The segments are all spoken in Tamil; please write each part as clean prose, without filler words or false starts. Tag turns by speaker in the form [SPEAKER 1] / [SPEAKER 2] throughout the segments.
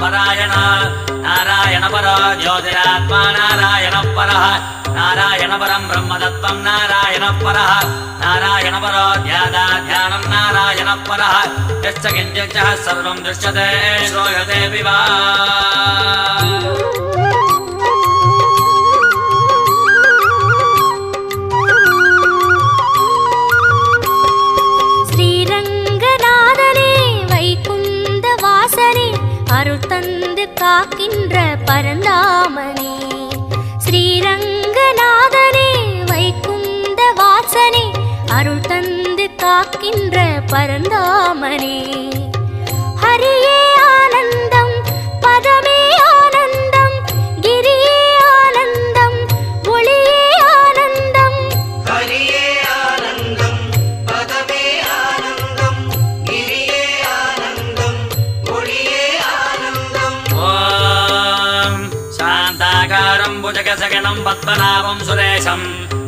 [SPEAKER 1] नारायण नारायण परो ज्योतिरात्मा नारायण परः नारायण परं ब्रह्मतत्त्वं नारायण परः नारायण परो ध्यानं नारायण परः यश्च किञ्चित् सर्वं दृश्यते श्रूयते विवा
[SPEAKER 2] அருள் தந்து காக்கின்ற பரந்தாமனே ஸ்ரீரங்கநாதனே வைகுந்த வாசனே அருள் தந்து காக்கின்ற பரந்தாமனே ஹரியே ஆனந்தம் பதமே ஆனந்தம் கிரியே ஆனந்தம் ஒளியே ஆனந்தம்
[SPEAKER 3] ஹரியே ஆனந்தம் பதமே ஆனந்தம் கிரியே ஆனந்தம் ஒளியே
[SPEAKER 1] भुजगसगणं पद्मनाभं सुरेशं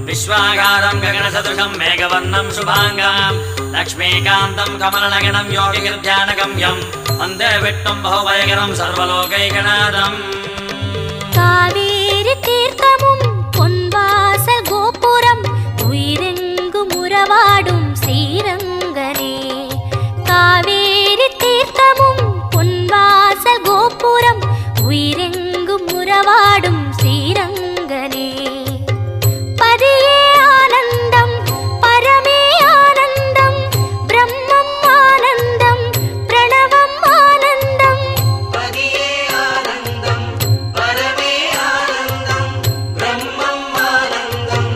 [SPEAKER 1] विश्वागारं गगनसदृशं मेघवर्णं शुभाङ्गां लक्ष्मीकान्तं कमलनगणं योगिगिर्ध्यानगम्यं वन्दे विष्णुं बहुभयकरं सर्वलोकैकनाथम्
[SPEAKER 2] காவேரி தீர்த்தமும் பொன்வாசல் கோபுரம் உயிரெங்கும் உறவாடும் ஸ்ரீரங்கனே காவேரி தீர்த்தமும் பொன்வாசல் கோபுரம் உயிரெங்கும் உறவாடும் ஸ்ரீரங்கனே பதியே ஆனந்தம் பரமே ஆனந்தம் பிரம்மம் ஆனந்தம் பிரணவம் ஆனந்தம்
[SPEAKER 3] பதியே ஆனந்தம் பரமே ஆனந்தம் பிரம்மம் ஆனந்தம்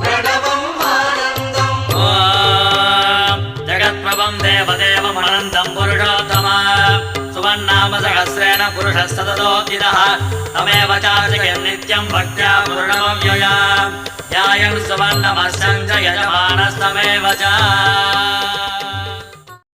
[SPEAKER 3] பிரணவம் ஆனந்தம்
[SPEAKER 1] ஓம் ஜகத்பிரபம் தேவதேவம் அனந்தம் புருஷோத்தமா सुवन्नाम सहस्रेण पुरुषस्तततोदितः तमेव चार्जयन् नित्यं भक्त्या पुरुषमव्यया ध्यायन् सुवर्णमस्सं च यजमानस्तमेव च